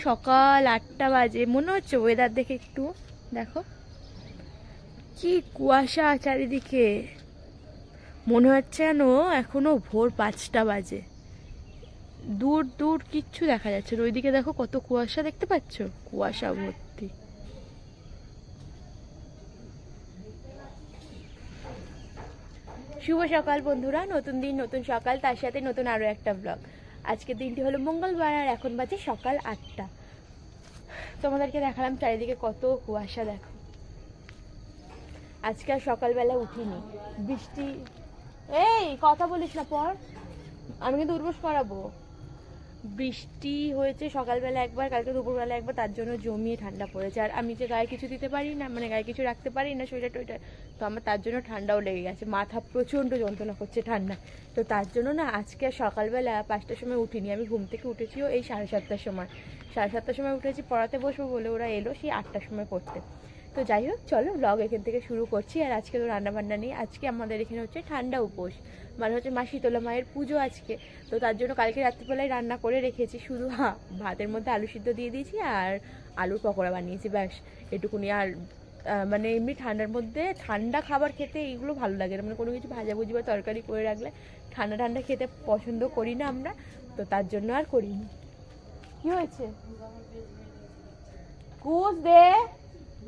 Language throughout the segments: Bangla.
সকাল 8টা বাজে মনে হচ্ছে, ওয়েদার দেখে একটু দেখো কি কুয়াশা চারিদিকে, মনে হচ্ছে যেন এখনো ভোর 5টা বাজে। দূর দূর কিচ্ছু দেখা যাচ্ছে, ওইদিকে দেখো কত কুয়াশা, দেখতে পাচ্ছ? কুয়াশা ভর্তি। শুভ সকাল বন্ধুরা, নতুন দিন নতুন সকাল, তার সাথে নতুন আরো একটা ব্লগ। আজকের দিনটি হলো মঙ্গলবার আর এখন বাজে সকাল 8টা। তোমাদেরকে দেখালাম চারিদিকে কত কুয়াশা, দেখো। আজকে আর সকালবেলা উঠিনি, বৃষ্টি। এই কথা বলিস না, পর আমি কিন্তু উঠবস করাবো। বৃষ্টি হয়েছে সকালবেলা একবার, কালকে দুপুরবেলা একবার, তার জন্য জমিয়ে ঠান্ডা পড়েছে। আর আমি যে গায়ে কিছু দিতে পারি না, মানে গায়ে কিছু রাখতে পারি না, সোয়েটার টোয়েটার, তো আমার তার জন্য ঠান্ডাও লেগে গেছে, মাথা প্রচণ্ড যন্ত্রণা করছে ঠান্ডা। তো তার জন্য না আজকে সকালবেলা 5টার সময় উঠিনি, আমি ঘুম থেকে উঠেছিও এই 7:30টার সময়। 7:30টার সময় উঠেছি, পড়াতে বসবো বলে ওরা এলো সেই 8টার সময় পড়তে। তো যাই হোক, চলো ব্লগ এখান থেকে শুরু করছি। আর আজকে তো রান্নাবান্না নেই, আজকে আমাদের এখানে হচ্ছে ঠান্ডা উপোস, মানে হচ্ছে মা শীতলা মায়ের পুজো আজকে। তো তার জন্য কালকে রাত্রিবেলায় রান্না করে রেখেছি, শুধু ভাতের মধ্যে আলু সিদ্ধ দিয়ে দিয়েছি আর আলুর পকোড়া বানিয়েছি, ব্যাস এটুকুনি। আর মানে এমনি ঠান্ডার মধ্যে ঠান্ডা খাবার খেতে এইগুলো ভালো লাগে না, মানে কোনো কিছু ভাজাভুজি বা তরকারি করে রাখলে ঠান্ডা ঠান্ডা খেতে পছন্দ করি না আমরা, তো তার জন্য আর করিনি। কি হয়েছে? কুচ দে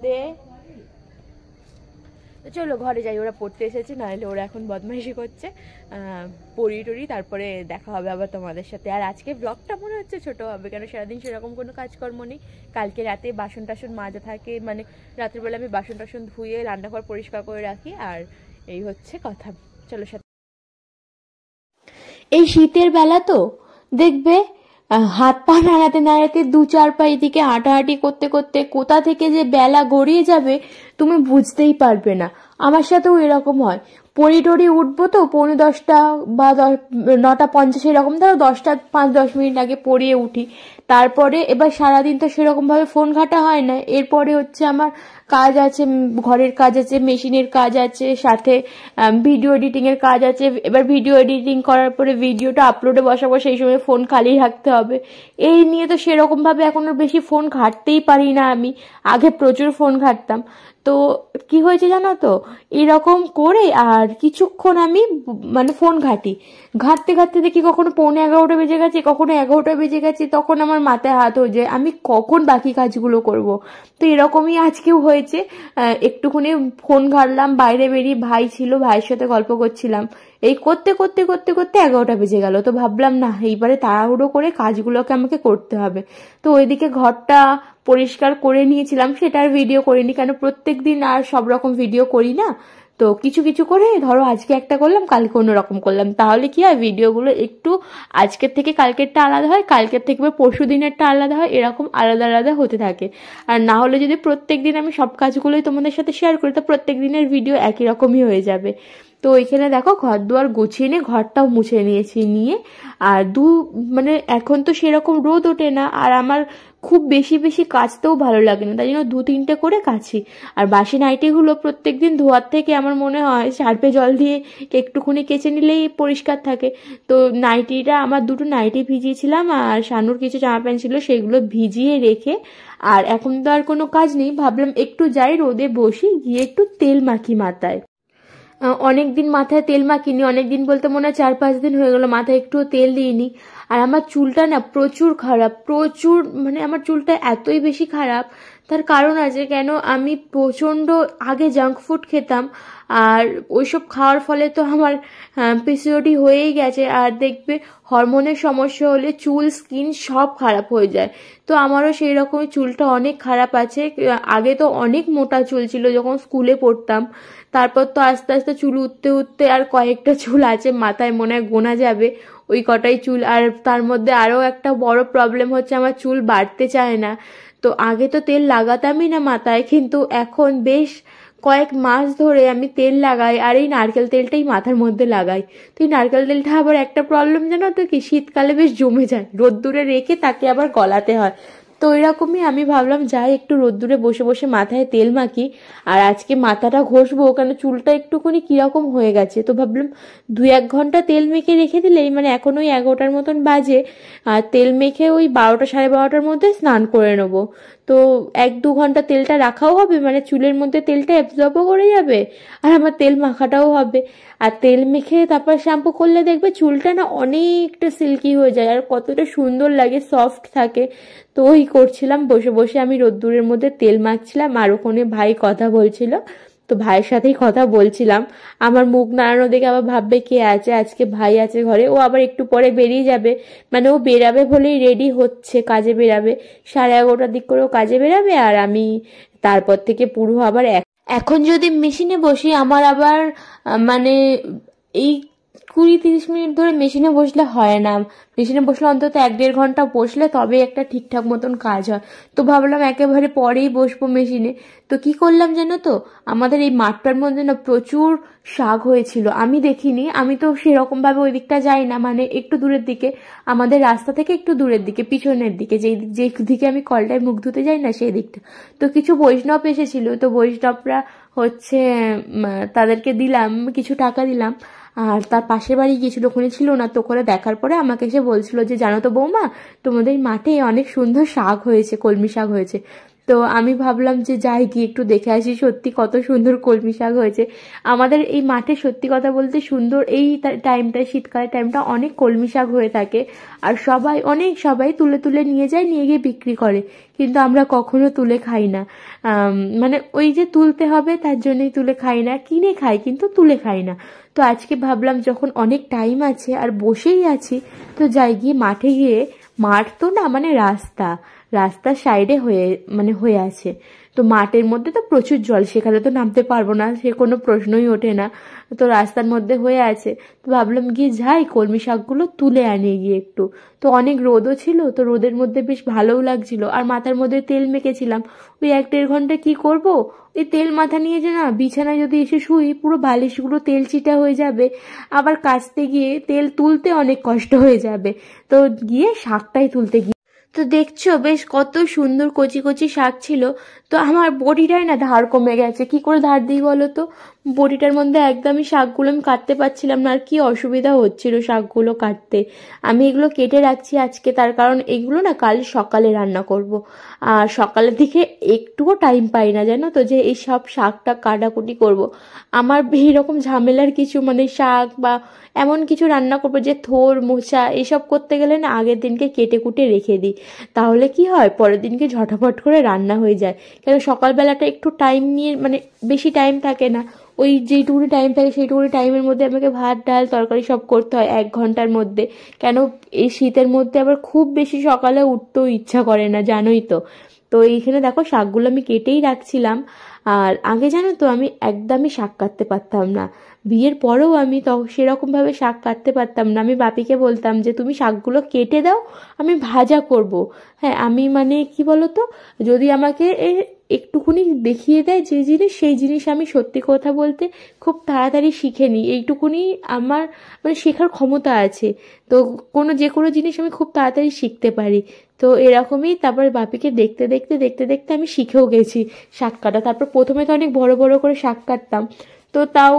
দে। তো চলো ঘরে যাই, ওরা পড়তে এসেছে, নাহলে ওরা এখন বদমাইশি করছে। পড়ি টড়ি, তারপরে দেখা হবে আবার তোমাদের সাথে। আর আজকে ব্লগটা মনে হচ্ছে ছোটো হবে, কেন সারাদিন সেরকম কোনো কাজকর্ম নেই। কালকে রাতে বাসন টাসন মাজা থাকে, মানে রাত্রিবেলা আমি বাসন টাসন ধুয়ে রান্নাঘর পরিষ্কার করে রাখি, আর এই হচ্ছে কথা। চলো সাথে। এই শীতের বেলা তো দেখবে হাত পা নাড়াতে নাড়াতে 2-4 পা এদিকে হাঁটাহাঁটি করতে করতে কোথা থেকে যে বেলা গড়িয়ে যাবে তুমি বুঝতেই পারবে না। আমার সাথেও এরকম হয়, পড়ি টড়ি উঠবো তো 9:45 বা 9:50 এরকম, ধরো 10টা 5-10 মিনিট আগে পড়িয়ে উঠি। তারপরে এবার সারাদিন তো সেরকম ভাবে ফোন ঘাটা হয় না, এরপরে হচ্ছে আমার কাজ আছে, ঘরের কাজ আছে, মেশিনের কাজ আছে, সাথে ভিডিও এডিটিং এর কাজ আছে। এবার ভিডিও এডিটিং করার পরে ভিডিওটা আপলোডে বসাবো, সেই সময় ফোন খালি রাখতে হবে। এই নিয়ে তো সেরকম ভাবে এখন আর বেশি ফোন ঘাটতেই পারি না আমি, আগে প্রচুর ফোন ঘাটতাম। তো কি হয়েছে জানো তো, এরকম করে আর কিছুক্ষণ আমি মানে ফোন ঘাঁটি, ঘাঁটতে ঘাঁটতে দেখি কখনো 11:15 বেজে গেছে, কখনো 11টা বেজে গেছে, তখন আমার মাথায় হাত হয়ে যায় আমি কখন বাকি কাজগুলো করব। তো এরকমই আজকেও হয়েছে, একটুখানি ফোন ঘাঁটলাম, বাইরে বেরিয়ে ভাই ছিল, ভাইয়ের সাথে গল্প করছিলাম, এই করতে করতে করতে করতে 11টা বেজে গেল। তো ভাবলাম না, এইবারে তাড়াহুড়ো করে কাজগুলোকে আমাকে করতে হবে। তো ওইদিকে ঘরটা পরিষ্কার করে নিয়েছিলাম, সেটা আর ভিডিও করিনি, কেন প্রত্যেক দিন আর সব রকম ভিডিও করি না। তো কিছু কিছু করে ধরো আজকে একটা করলাম, কালকে অন্যরকম করলাম, তাহলে কি হয় ভিডিওগুলো একটু আজকের থেকে কালকেরটা আলাদা হয়, কালকের থেকে পরশু দিনেরটা আলাদা হয়, এরকম আলাদা আলাদা হতে থাকে। আর না হলে যদি প্রত্যেক দিন আমি সব কাজগুলোই তোমাদের সাথে শেয়ার করি, তো প্রত্যেক দিনের ভিডিও একই রকমই হয়ে যাবে। তো ওইখানে দেখো ঘর দুয়ার গুছিয়ে নিয়ে ঘরটাও মুছে নিয়েছি, নিয়ে আর মানে এখন তো সেরকম রোদ ওঠে না, আর আমার খুব বেশি বেশি কাচতেও ভালো লাগে না, তাই জন্য 2-3টে করে কাছি। আর বাসি নাইটিগুলো প্রত্যেকদিন ধোয়ার থেকে আমার মনে হয় সার্ফে জল দিয়ে একটুখানি কেচে নিলেই পরিষ্কার থাকে। তো নাইটিটা আমার 2টো নাইটি ভিজিয়েছিলাম, আর শানুর কিছু জামা প্যান্ট ছিল সেগুলো ভিজিয়ে রেখে, আর এখন তো আর কোনো কাজ নেই, ভাবলাম একটু যাই রোদে বসি, গিয়ে একটু তেল মাখি মাথায়। অনেকদিন মাথায় তেল মাখিনি, অনেকদিন বলতে মনে হয় 4-5 দিন হয়ে গেল মাথায় একটুও তেল দিইনি। আর আমার চুলটা না প্রচুর খারাপ, প্রচুর, মানে আমার চুলটা এতই বেশি খারাপ, তার কারণ আছে। কেন, আমি প্রচণ্ড আগে জাঙ্ক ফুড খেতাম, আর ওইসব খাওয়ার ফলে তো আমার পিসিওডি হয়েই গেছে। আর দেখবে হরমোনের সমস্যা হলে চুল, স্কিন সব খারাপ হয়ে যায়। তো আমারও সেই রকমই চুলটা অনেক খারাপ আছে। আগে তো অনেক মোটা চুল ছিল যখন স্কুলে পড়তাম, তারপর তো আস্তে আস্তে চুল উঠতে উঠতে আর কয়েকটা চুল আছে মাথায়, মনে হয় গোনা যাবে ওই কটাই চুল। আর তার মধ্যে আরও একটা বড় প্রবলেম হচ্ছে আমার চুল বাড়তে চায় না। তো আগে তো তেল লাগাতামই না মাথায়, কিন্তু এখন বেশ কয়েক মাস ধরে আমি তেল লাগাই, আর এই নারকেল তেলটাই মাথার মধ্যে লাগাই। তো এই নারকেল তেলটা আবার একটা প্রবলেম জানো তো কি, শীতকালে বেশ জমে যায়, রোদ্দুরে রেখে তাকে আবার গলাতে হয়। তো ওইরকমই আমি ভাবলাম যাই একটু রোদ্দুরে বসে বসে মাথায় তেল মাখি। আর আজকে মাথাটা ঘষবো, কেন চুলটা একটুখানি কিরকম হয়ে গেছে। তো ভাবলাম 2-1 ঘন্টা তেল মেখে রেখে দিলেই, মানে এখন ওই 11টার মতন বাজে, আর তেল মেখে ওই 12টা 12:30টার মধ্যে স্নান করে নেবো। তো 1-2 ঘন্টা তেলটা রাখাও হবে, মানে চুলের মধ্যে তেলটা অ্যাবজর্বও করে যাবে, আর আমার তেল মাখাটাও হবে। আর তেল মেখে তারপর শ্যাম্পু করলে দেখবে চুলটা না অনেকটা সিল্কি হয়ে যায়, আর কতটা সুন্দর লাগে, সফট থাকে। তো ওই করছিলাম বসে বসে, আমি রোদ্দুরের মধ্যে তেল মাখছিলাম, আর ওখানে ভাই কথা বলছিল। তো ভাইয়ের সাথেই কথা বলছিলাম। আমার মুখ নাড়ানো দেখে আবার ভাববে কে আছে, আজকে ভাই আছে ঘরে। ও আবার একটু পরে বেরিয়ে যাবে, মানে ও বেরাবে বলেই রেডি হচ্ছে, কাজে বেরাবে। 11:30টার দিক করে ও কাজে বেরাবে, আর আমি তারপর থেকে পুরো আবার এখন যদি মেশিনে বসি আমার আবার মানে এই 20-30 মিনিট ধরে মেশিনে বসলে হয় না। মেশিনে বসলে অন্তত 1-1.5 ঘন্টা বসলে তবে একটা ঠিকঠাক মতন কাজ হয়। তো ভাবলাম একেবারে পরেই বসবো মেশিনে। তো কি করলাম জানো তো, আমাদের এই মাঠটার মধ্যে না প্রচুর শাক হয়েছিল। আমি দেখিনি, আমি তো সেরকম ভাবে ওই দিকটা যাই না, মানে একটু দূরের দিকে, আমাদের রাস্তা থেকে একটু দূরের দিকে, পিছনের দিকে, যেই দিকে আমি কলটায় মুখ ধুতে যাই না সেই দিকটা। তো কিছু বৈষ্ণব এসেছিল, তো বৈষ্ণবরা হচ্ছে তাদেরকে দিলাম, কিছু টাকা দিলাম। আর তার পাশের বাড়ি গিয়েছিল, ওখানে ছিল না, তো ওখানে দেখার পরে আমাকে এসে বলছিল যে জানো তো বৌমা, তোমাদের মাঠে অনেক সুন্দর শাক হয়েছে, কলমি শাক হয়েছে। তো আমি ভাবলাম যে যাই গিয়ে একটু দেখে আসি, সত্যি কত সুন্দর কলমি শাক হয়েছে। আমাদের এই মাঠে সত্যি কথা বলতে সুন্দর, এই টাইমটায়, শীতকালের টাইমটা অনেক কলমি শাক হয়ে থাকে। আর সবাই তুলে তুলে নিয়ে যায়, নিয়ে গিয়ে বিক্রি করে, কিন্তু আমরা কখনো তুলে খাই না। মানে ওই যে তুলতে হবে তার জন্যই তুলে খাই না, কিনে খাই কিন্তু তুলে খাই না। তো আজকে ভাবলাম যখন অনেক টাইম আছে আর বসেই আছি, তো যাই গিয়ে মাঠে গিয়ে, মাঠ তো না মানে রাস্তার সাইডে হয়ে আছে। তো মাঠের মধ্যে তো প্রচুর জল, সেখানে তো নামতে পারবো না, সে কোনো প্রশ্নই ওঠে না। তো রাস্তার মধ্যে হয়ে আছে, তো ভাবলাম গিয়ে যাই কলমি শাকগুলো তুলে আনি গিয়ে একটু। তো অনেক রোদও ছিল, তো রোদের মধ্যে বেশ ভালোও লাগছিল, আর মাথার মধ্যে তেল মেখেছিলাম। ওই 1-1.5 ঘন্টা কি করব, এই তেল মাথা নিয়ে যে না বিছানায় যদি এসে শুই, পুরো বালিশগুলো তেল চিটা হয়ে যাবে, আবার কাচতে গিয়ে তেল তুলতে অনেক কষ্ট হয়ে যাবে। তো গিয়ে শাকটাই তুলতে গিয়ে, তো দেখছো বেশ কত সুন্দর কচি কচি শাক ছিল। তো আমার বডিটাই না ধার কমে গেছে, কি করে ধার দিই বলো তো। বডিটার মধ্যে একদমই শাকগুলো আমি কাটতে পারছিলাম না, আর কি অসুবিধা হচ্ছিল শাকগুলো কাটতে। আমি এগুলো কেটে রাখছি আজকে, তার কারণ এগুলো না কাল সকালে রান্না করব। আর সকালের দিকে একটুও টাইম পাই না জানো তো, যে এই সব শাকটা কাটাকুটি করব। আমার এইরকম ঝামেলার কিছু, মানে শাক বা এমন কিছু রান্না করবো যে থোর মোছা এসব করতে গেলে না আগের দিনকে কেটে কুটে রেখে দিই, তাহলে কি হয় পরের দিনকে ঝটাফট করে রান্না হয়ে যায়। কেন সকালবেলাটা একটু টাইম নিয়ে, মানে বেশি টাইম থাকে না, ওই যেইটুকুনি টাইম থাকে সেইটুকুনি টাইমের মধ্যে আমাকে ভাত ডাল তরকারি সব করতে হয় 1 ঘন্টার মধ্যে। কেন এই শীতের মধ্যে আবার খুব বেশি সকালে উঠতেও ইচ্ছা করে না, জানোই তো। তো এইখানে দেখো শাকগুলো আমি কেটেই রাখছিলাম। আর আগে জানো তো আমি একদমই শাক কাটতে পারতাম না, বিয়ের পরেও আমি তো সেরকমভাবে শাক কাটতে পারতাম না। আমি বাপিকে বলতাম যে তুমি শাকগুলো কেটে দাও, আমি ভাজা করব। হ্যাঁ, আমি মানে কি বলতো, যদি আমাকে একটুকুনি দেখিয়ে দেয় যে জিনিস, সেই জিনিস আমি সত্যি কথা বলতে খুব তাড়াতাড়ি শিখে নিই, এইটুকুনি আমার মানে শেখার ক্ষমতা আছে। তো যে কোনো জিনিস আমি খুব তাড়াতাড়ি শিখতে পারি। তো এরকমই তারপর বাপিকে দেখতে দেখতে দেখতে দেখতে আমি শিখেও গেছি শাক কাটা। তারপর প্রথমে তো অনেক বড় বড় করে শাক কাটতাম, তো তাও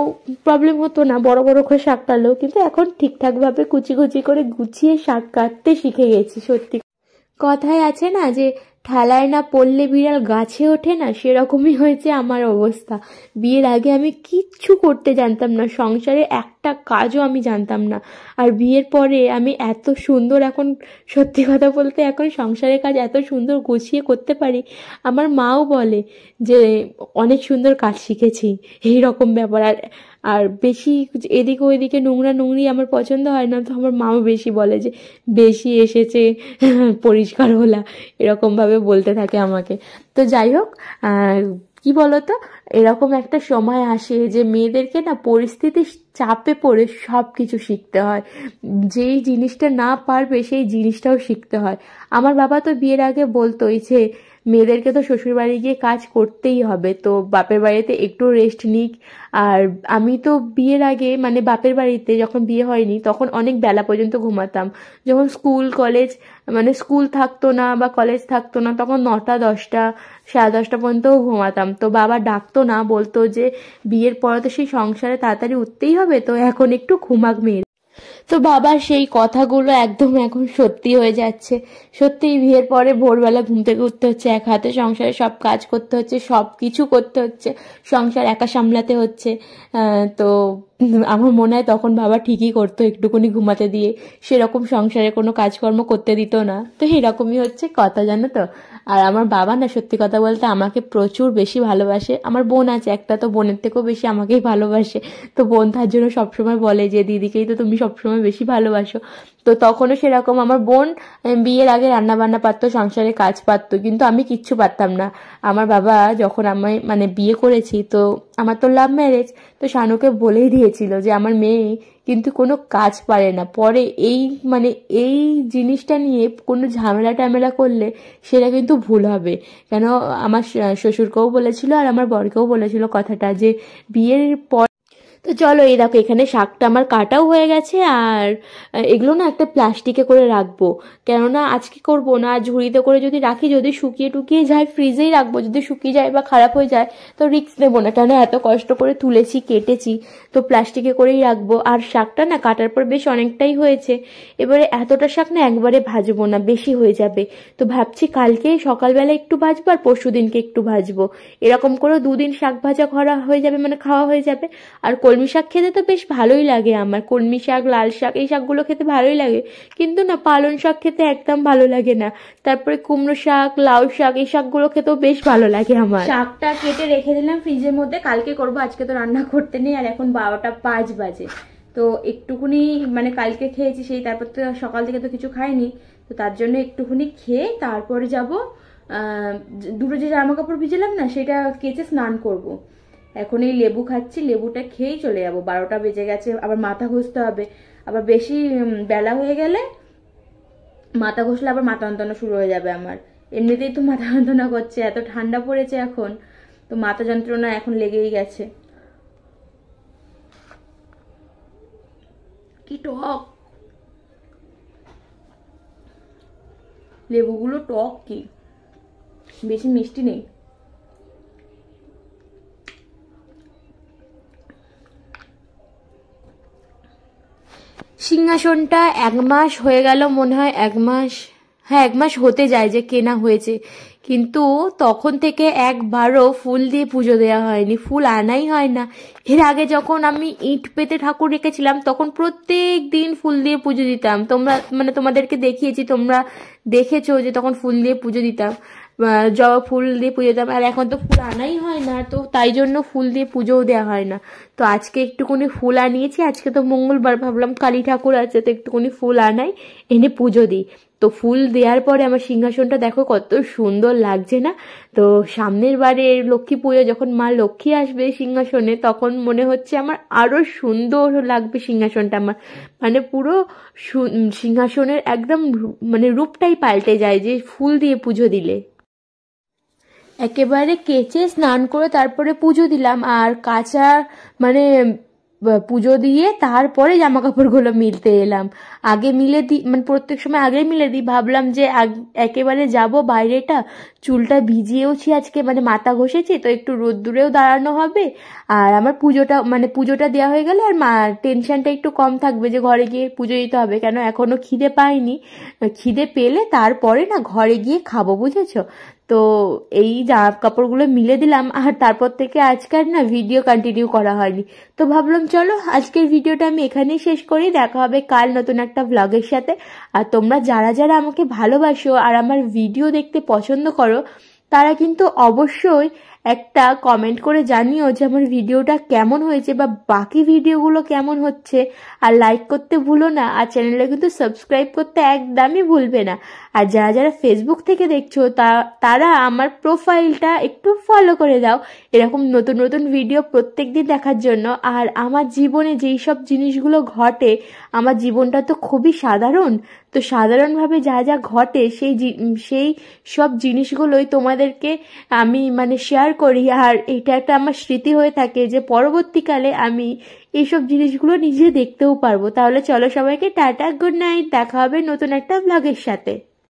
প্রবলেম হতো না বড় বড় করে শাক কাটলেও, কিন্তু এখন ঠিকঠাকভাবে কুচি কুচি করে গুছিয়ে শাক কাটতে শিখে গেছি। সত্যি কথায় আছে না যে ঠেলায় না পড়লে বিড়াল গাছে ওঠে না, সেরকমই হয়েছে আমার অবস্থা। বিয়ের আগে আমি কিচ্ছু করতে জানতাম না, সংসারে একটা কাজও আমি জানতাম না। আর বিয়ের পরে আমি এত সুন্দর, এখন সত্যি কথা বলতে এখন সংসারের কাজ এত সুন্দর গুছিয়ে করতে পারি। আমার মাও বলে যে অনেক সুন্দর কাজ শিখেছি, এই রকম ব্যাপার। আর আর বেশি এদিকে ওইদিকে নোংরা নোংরি আমার পছন্দ হয় না, তো আমার মাও বেশি বলে যে বেশি এসেছে পরিষ্কার হলা, এরকমভাবে বলতে থাকে আমাকে। তো যাই হোক, কি বলতো, এরকম একটা সময় আসে যে মেয়েদেরকে না পরিস্থিতির চাপে পড়ে সব কিছু শিখতে হয়, যেই জিনিসটা না পারবে সেই জিনিসটাও শিখতে হয়। আমার বাবা তো বিয়ের আগে বলতোই যে মেয়েদেরকে তো শ্বশুর বাড়ি গিয়ে কাজ করতেই হবে, তো বাপের বাড়িতে একটু রেস্ট নিক। আর আমি তো বিয়ের আগে মানে বাপের বাড়িতে যখন বিয়ে হয়নি তখন অনেক বেলা পর্যন্ত ঘুমাতাম। যখন স্কুল কলেজ মানে স্কুল থাকতো না বা কলেজ থাকতো না তখন 9টা 10টা 10:30 পর্যন্তও ঘুমাতাম। তো বাবা ডাকতো না, বলতো যে বিয়ের পরে তো সেই সংসারে তাড়াতাড়ি উঠতেই হবে, তো এখন একটু ঘুমাক মেয়ে। তো বাবার সেই কথাগুলো একদম এখন সত্যি হয়ে যাচ্ছে। সত্যিই বিয়ের পরে ভোরবেলা ঘুম থেকে উঠতে হচ্ছে, এক হাতে সংসারে সব কাজ করতে হচ্ছে, সব কিছু করতে হচ্ছে, সংসার একা সামলাতে হচ্ছে। তো আমার মনে হয় তখন বাবা ঠিকই করতো, একটুকুনি ঘুমাতে দিয়ে সেরকম সংসারে কোনো কাজকর্ম করতে দিত না। তো এরকমই হচ্ছে কথা, জানো তো। আর আমার বাবা না, সত্যি কথা বলতে আমাকে প্রচুর বেশি ভালোবাসে। আমার বোন আছে একটা, তো বোনের থেকেও বেশি আমাকেই ভালোবাসে। তো বোন তার জন্য সবসময় বলে যে দিদিকেই তো তুমি সবসময় বেশি ভালোবাসো। তো তখনও সেরকম আমার বোন বিয়ের আগে রান্না বান্না পারতো, সংসারে কাজ পারতো, কিন্তু আমি কিচ্ছু পারতাম না। আমার বাবা যখন আমায় মানে বিয়ে করেছি, তো আমার তো লাভ ম্যারেজ, তো শানুকে বলেই দিয়েছিল যে আমার মেয়ে কিন্তু কোনো কাজ পারে না, পরে এই মানে এই জিনিসটা নিয়ে কোনো ঝামেলা টামেলা করলে সেটা কিন্তু ভুল হবে। কেন, আমার শ্বশুরকেও বলেছিল আর আমার বরকেও বলেছিল কথাটা, যে বিয়ের পর। তো চলো, এই দেখো এখানে শাকটা আমার কাটাও হয়ে গেছে, আর এগুলো না একটা প্লাস্টিকে করে রাখবো, কেননা আজকে করবো না, ঝুড়িতে করে যদি রাখি, যদি শুকিয়ে টুকিয়ে যায় ফ্রিজেই রাখবো, যদি শুকিয়ে যায় বা খারাপ হয়ে যায় তো রিস্ক নেবো না, কেন এত কষ্ট করে তুলেছি কেটেছি, তো প্লাস্টিকে করেই রাখবো। আর শাকটা না কাটার পর বেশ অনেকটাই হয়েছে, এবারে এতটা শাক না একবারে ভাজবো না, বেশি হয়ে যাবে। তো ভাবছি কালকে সকালবেলা একটু ভাজবো আর পরশু দিনকে একটু ভাজবো, এরকম করে 2 দিন শাক ভাজা করা হয়ে যাবে, মানে খাওয়া হয়ে যাবে। আর কলমি শাক খেতে তো বেশ ভালোই লাগে আমার, কলমি শাক, লাল শাক, এই শাকগুলো খেতে ভালোই লাগে, কিন্তু না পালং শাক খেতে একদম ভালো লাগে না। তারপরে কুমড়ো শাক, লাউ শাক, এই শাকগুলো খেতেও বেশ ভালো লাগে আমার। শাকটা কেটে রেখে দিলাম ফ্রিজের মধ্যে, কালকে করবো, আজকে তো রান্না করতে নেই। আর এখন 12টা 5 বাজে, তো একটুকুনি মানে কালকে খেয়েছি সেই, তারপর তো সকাল থেকে তো কিছু খাইনি, তো তার জন্য একটুকুনি খেয়ে তারপরে যাবো দুটো যে জামা কাপড় ভিজেলাম না সেটা কেচে স্নান করব। এখন এই লেবু খাচ্ছি, লেবুটা খেয়েই চলে যাবো, 12টা বেজে গেছে, আবার মাথা ঘষতে হবে। আবার বেশি বেলা হয়ে গেলে মাথা ঘষলে আবার মাথা যন্ত্রণা শুরু হয়ে যাবে আমার, এমনিতেই তো মাথা যন্ত্রণা করছে, এত ঠান্ডা পড়েছে এখন, তো মাথা যন্ত্রণা এখন লেগেই গেছে। কি টক লেবুগুলো, টক কি, বেশি মিষ্টি নেই। সিংহাসনটা 1 মাস হয়ে গেল মনে হয়, 1 মাস, হ্যাঁ 1 মাস হতে যায় যে কেনা হয়েছে, কিন্তু তখন থেকে একবারও ফুল দিয়ে পুজো দেওয়া হয়নি, ফুল আনাই হয় না। এর আগে যখন আমি ইট পেতে ঠাকুর রেখেছিলাম তখন প্রত্যেক দিন ফুল দিয়ে পুজো দিতাম, তোমরা মানে তোমাদেরকে দেখিয়েছি, তোমরা দেখেছো যে তখন ফুল দিয়ে পুজো দিতাম, জবা ফুল দিয়ে পুজো দিতাম। আর এখন তো ফুল আনাই হয় না, তো তাই জন্য ফুল দিয়ে পুজোও দেওয়া হয় না। তো আজকে একটুখানি ফুল আনিয়েছি, আজকে তো মঙ্গলবার, ভাবলাম কালী ঠাকুর আছে তো একটুখানি ফুল আনাই, এনে পুজো দিই। তো ফুল দেওয়ার পরে আমার সিংহাসনটা দেখো কত সুন্দর লাগছে না। তো সামনের বারে লক্ষ্মী পুজো যখন মা লক্ষ্মী আসবে সিংহাসনে, তখন মনে হচ্ছে আমার আরো সুন্দর লাগবে সিংহাসনটা আমার, মানে পুরো সিংহাসনের একদম মানে রূপটাই পাল্টে যায় যে ফুল দিয়ে পুজো দিলে। একেবারে কেচে স্নান করে তারপরে পুজো দিলাম, আর কাঁচা মানে পুজো দিয়ে তারপরে জামা কাপড়গুলো মিলতে এলাম। আগে মিলে দিই মানে প্রত্যেক সময় আগে মিলে দিই, ভাবলাম যে একেবারে যাব বাইরেটা, চুলটা ভিজিয়েওছি আজকে, মানে মাথা ঘষেছি তো একটু রোদ্দুরেও দাঁড়ানো হবে, আর আমার পুজোটা দেওয়া হয়ে গেলে আর টেনশনটা একটু কম থাকবে যে ঘরে গিয়ে পুজো দিতে হবে, কেন এখনো খিদে পাইনি, খিদে পেলে তারপরে না ঘরে গিয়ে খাবো, বুঝেছো। তো এই জামা কাপড়গুলো মিলে দিলাম, আর তারপর থেকে আজকাল না ভিডিও কন্টিনিউ করা হয়নি। তো ভাবলাম চলো আজকের ভিডিওটা আমি এখানেই শেষ করি, দেখা হবে কাল নতুন একটা ব্লগের সাথে। আর তোমরা যারা যারা আমাকে ভালোবাসো আর আমার ভিডিও দেখতে পছন্দ করো, তারা কিন্তু অবশ্যই একটা কমেন্ট করে জানিও যে আমার ভিডিওটা কেমন হয়েছে বা বাকি ভিডিওগুলো কেমন হচ্ছে, আর লাইক করতে ভুলো না, আর চ্যানেলে কিন্তু সাবস্ক্রাইব করতে একদমই ভুলবে না। আর যারা যারা ফেসবুক থেকে দেখছো তারা আমার প্রোফাইলটা একটু ফলো করে দাও, এরকম নতুন নতুন ভিডিও প্রত্যেকদিন দেখার জন্য। আর আমার জীবনে যেই সব জিনিসগুলো ঘটে, আমার জীবনটা তো খুবই সাধারণ, তো সাধারণভাবে যা যা ঘটে সেই সব জিনিসগুলোই তোমাদেরকে আমি মানে শেয়ার করি, আর এটা একটা আমার স্মৃতি হয়ে থাকে যে পরবর্তীকালে আমি এইসব জিনিসগুলো নিজে দেখতেও পারবো। তাহলে চলো সবাইকে টাটা, গুড নাইট, দেখা হবে নতুন একটা ব্লগের সাথে।